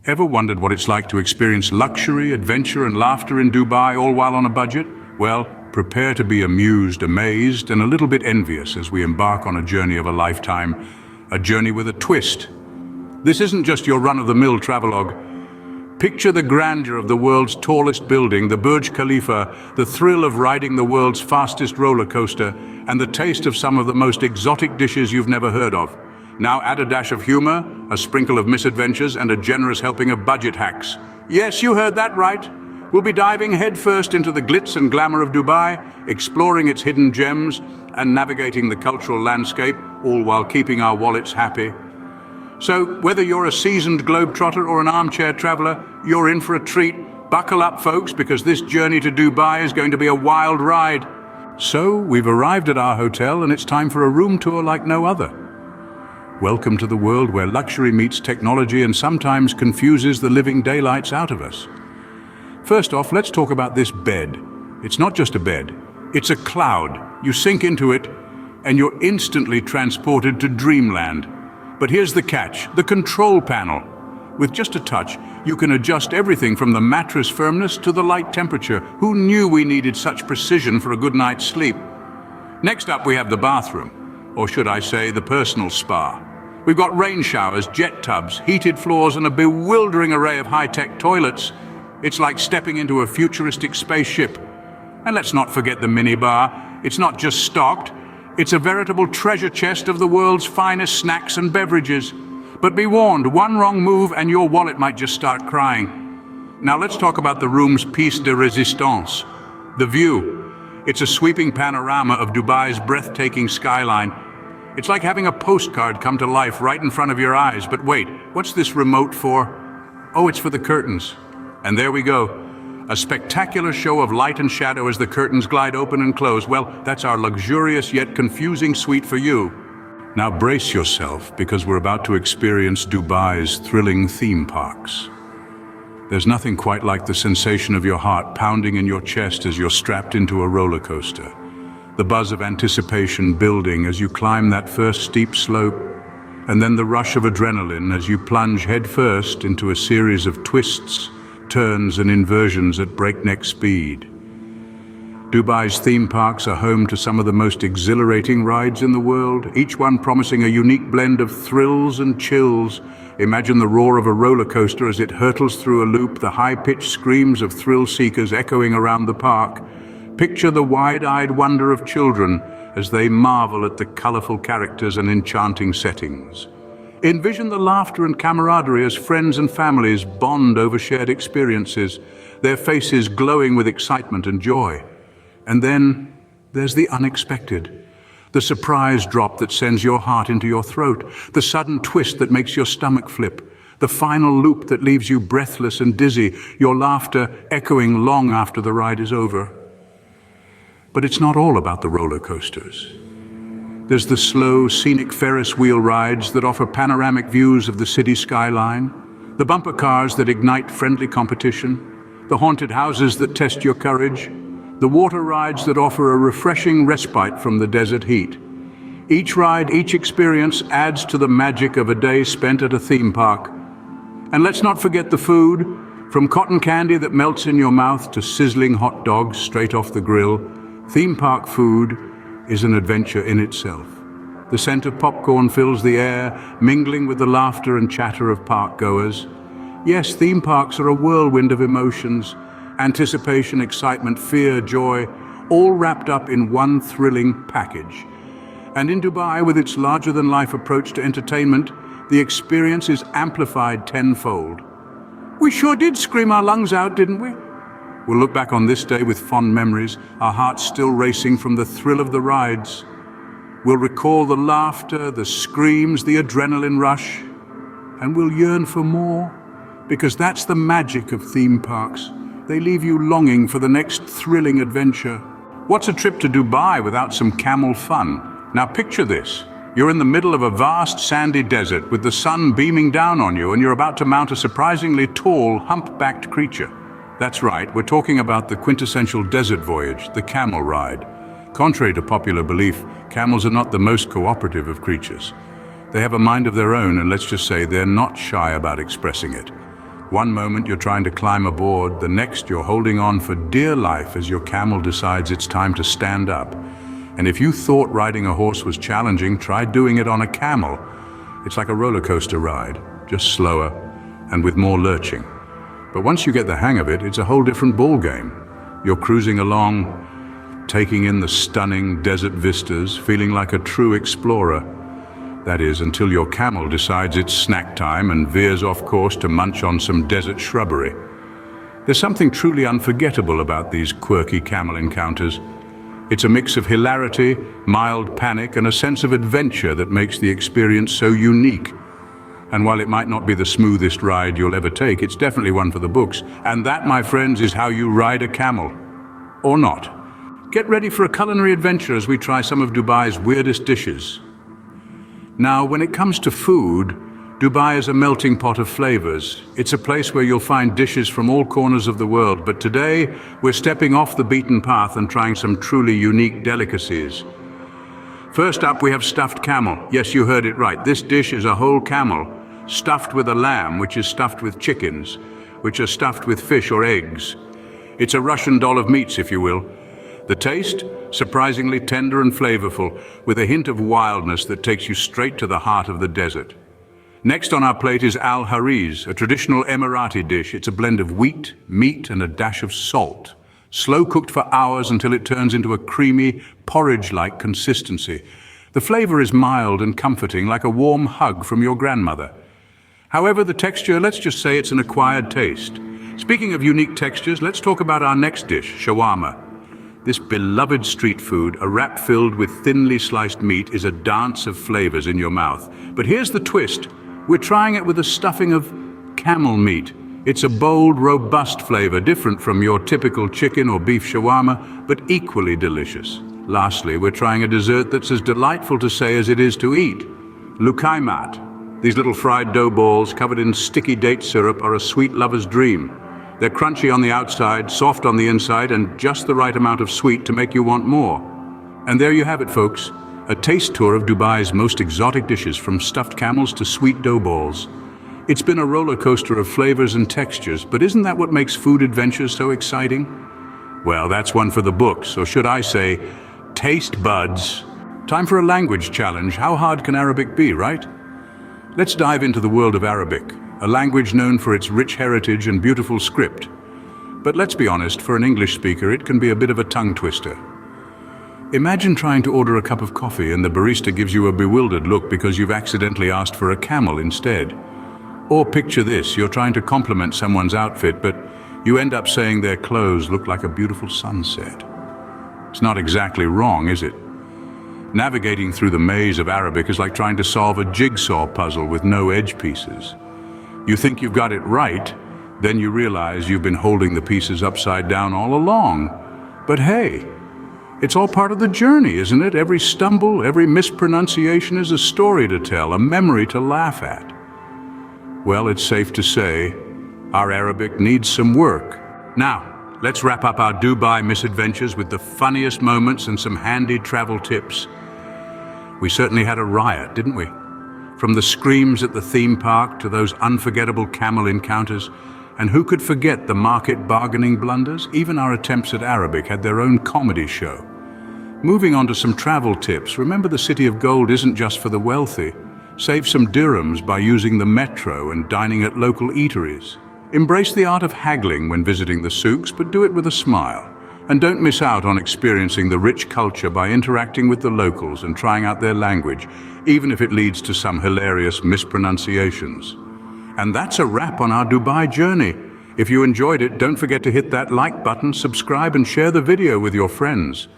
Ever wondered what it's like to experience luxury, adventure, and laughter in Dubai all while on a budget? Well, prepare to be amused, amazed, and a little bit envious as we embark on a journey of a lifetime, a journey with a twist. This isn't just your run-of-the-mill travelogue. Picture the grandeur of the world's tallest building, the Burj Khalifa, the thrill of riding the world's fastest roller coaster, and the taste of some of the most exotic dishes you've never heard of. Now add a dash of humor, a sprinkle of misadventures, and a generous helping of budget hacks. Yes, you heard that right. We'll be diving headfirst into the glitz and glamour of Dubai, exploring its hidden gems, and navigating the cultural landscape, all while keeping our wallets happy. So, whether you're a seasoned globetrotter or an armchair traveler, you're in for a treat. Buckle up, folks, because this journey to Dubai is going to be a wild ride. So, we've arrived at our hotel, and it's time for a room tour like no other. Welcome to the world where luxury meets technology and sometimes confuses the living daylights out of us. First off, let's talk about this bed. It's not just a bed, it's a cloud. You sink into it, and you're instantly transported to dreamland. But here's the catch, the control panel. With just a touch, you can adjust everything from the mattress firmness to the light temperature. Who knew we needed such precision for a good night's sleep? Next up, we have the bathroom, or should I say, the personal spa. We've got rain showers, jet tubs, heated floors, and a bewildering array of high-tech toilets. It's like stepping into a futuristic spaceship. And let's not forget the minibar. It's not just stocked, it's a veritable treasure chest of the world's finest snacks and beverages. But be warned, one wrong move and your wallet might just start crying. Now let's talk about the room's piece de resistance, the view. It's a sweeping panorama of Dubai's breathtaking skyline. It's like having a postcard come to life right in front of your eyes. But wait, what's this remote for? Oh, it's for the curtains. And there we go. A spectacular show of light and shadow as the curtains glide open and close. Well, that's our luxurious yet confusing suite for you. Now brace yourself, because we're about to experience Dubai's thrilling theme parks. There's nothing quite like the sensation of your heart pounding in your chest as you're strapped into a roller coaster. The buzz of anticipation building as you climb that first steep slope, and then the rush of adrenaline as you plunge headfirst into a series of twists, turns and inversions at breakneck speed. Dubai's theme parks are home to some of the most exhilarating rides in the world, each one promising a unique blend of thrills and chills. Imagine the roar of a roller coaster as it hurtles through a loop, the high-pitched screams of thrill seekers echoing around the park. Picture the wide-eyed wonder of children as they marvel at the colorful characters and enchanting settings. Envision the laughter and camaraderie as friends and families bond over shared experiences, their faces glowing with excitement and joy. And then there's the unexpected, the surprise drop that sends your heart into your throat, the sudden twist that makes your stomach flip, the final loop that leaves you breathless and dizzy, your laughter echoing long after the ride is over. But it's not all about the roller coasters. There's the slow, scenic Ferris wheel rides that offer panoramic views of the city skyline, the bumper cars that ignite friendly competition, the haunted houses that test your courage, the water rides that offer a refreshing respite from the desert heat. Each ride, each experience adds to the magic of a day spent at a theme park. And let's not forget the food, from cotton candy that melts in your mouth to sizzling hot dogs straight off the grill. Theme park food is an adventure in itself. The scent of popcorn fills the air, mingling with the laughter and chatter of park goers. Yes, theme parks are a whirlwind of emotions, anticipation, excitement, fear, joy, all wrapped up in one thrilling package. And in Dubai, with its larger-than-life approach to entertainment, the experience is amplified tenfold. We sure did scream our lungs out, didn't we? We'll look back on this day with fond memories, our hearts still racing from the thrill of the rides. We'll recall the laughter, the screams, the adrenaline rush, and we'll yearn for more, because that's the magic of theme parks. They leave you longing for the next thrilling adventure. What's a trip to Dubai without some camel fun? Now picture this. You're in the middle of a vast sandy desert with the sun beaming down on you, and you're about to mount a surprisingly tall, humpbacked creature. That's right, we're talking about the quintessential desert voyage, the camel ride. Contrary to popular belief, camels are not the most cooperative of creatures. They have a mind of their own, and let's just say they're not shy about expressing it. One moment you're trying to climb aboard, the next you're holding on for dear life as your camel decides it's time to stand up. And if you thought riding a horse was challenging, try doing it on a camel. It's like a roller coaster ride, just slower and with more lurching. But once you get the hang of it, it's a whole different ball game. You're cruising along, taking in the stunning desert vistas, feeling like a true explorer. That is, until your camel decides it's snack time and veers off course to munch on some desert shrubbery. There's something truly unforgettable about these quirky camel encounters. It's a mix of hilarity, mild panic, and a sense of adventure that makes the experience so unique. And while it might not be the smoothest ride you'll ever take, it's definitely one for the books. And that, my friends, is how you ride a camel. Or not. Get ready for a culinary adventure as we try some of Dubai's weirdest dishes. Now, when it comes to food, Dubai is a melting pot of flavors. It's a place where you'll find dishes from all corners of the world, but today we're stepping off the beaten path and trying some truly unique delicacies. First up, we have stuffed camel. Yes, you heard it right. This dish is a whole camel, stuffed with a lamb, which is stuffed with chickens, which are stuffed with fish or eggs. It's a Russian doll of meats, if you will. The taste? Surprisingly tender and flavorful, with a hint of wildness that takes you straight to the heart of the desert. Next on our plate is al-hariz, a traditional Emirati dish. It's a blend of wheat, meat, and a dash of salt. Slow cooked for hours until it turns into a creamy, porridge-like consistency. The flavor is mild and comforting, like a warm hug from your grandmother. However, the texture, let's just say it's an acquired taste. Speaking of unique textures, let's talk about our next dish, shawarma. This beloved street food, a wrap filled with thinly sliced meat, is a dance of flavors in your mouth. But here's the twist. We're trying it with a stuffing of camel meat. It's a bold, robust flavor, different from your typical chicken or beef shawarma, but equally delicious. Lastly, we're trying a dessert that's as delightful to say as it is to eat. Lukaimat. These little fried dough balls covered in sticky date syrup are a sweet lover's dream. They're crunchy on the outside, soft on the inside, and just the right amount of sweet to make you want more. And there you have it, folks. A taste tour of Dubai's most exotic dishes, from stuffed camels to sweet dough balls. It's been a roller coaster of flavors and textures, but isn't that what makes food adventures so exciting? Well, that's one for the books, or should I say, taste buds. Time for a language challenge. How hard can Arabic be, right? Let's dive into the world of Arabic, a language known for its rich heritage and beautiful script. But let's be honest, for an English speaker, it can be a bit of a tongue twister. Imagine trying to order a cup of coffee and the barista gives you a bewildered look because you've accidentally asked for a camel instead. Or picture this, you're trying to compliment someone's outfit, but you end up saying their clothes look like a beautiful sunset. It's not exactly wrong, is it? Navigating through the maze of Arabic is like trying to solve a jigsaw puzzle with no edge pieces. You think you've got it right, then you realize you've been holding the pieces upside down all along. But hey, it's all part of the journey, isn't it? Every stumble, every mispronunciation is a story to tell, a memory to laugh at. Well, it's safe to say, our Arabic needs some work. Now, let's wrap up our Dubai misadventures with the funniest moments and some handy travel tips. We certainly had a riot, didn't we? From the screams at the theme park to those unforgettable camel encounters. And who could forget the market bargaining blunders? Even our attempts at Arabic had their own comedy show. Moving on to some travel tips, remember the City of Gold isn't just for the wealthy. Save some dirhams by using the metro and dining at local eateries. Embrace the art of haggling when visiting the souks, but do it with a smile. And don't miss out on experiencing the rich culture by interacting with the locals and trying out their language, even if it leads to some hilarious mispronunciations. And that's a wrap on our Dubai journey. If you enjoyed it, don't forget to hit that like button, subscribe, and share the video with your friends.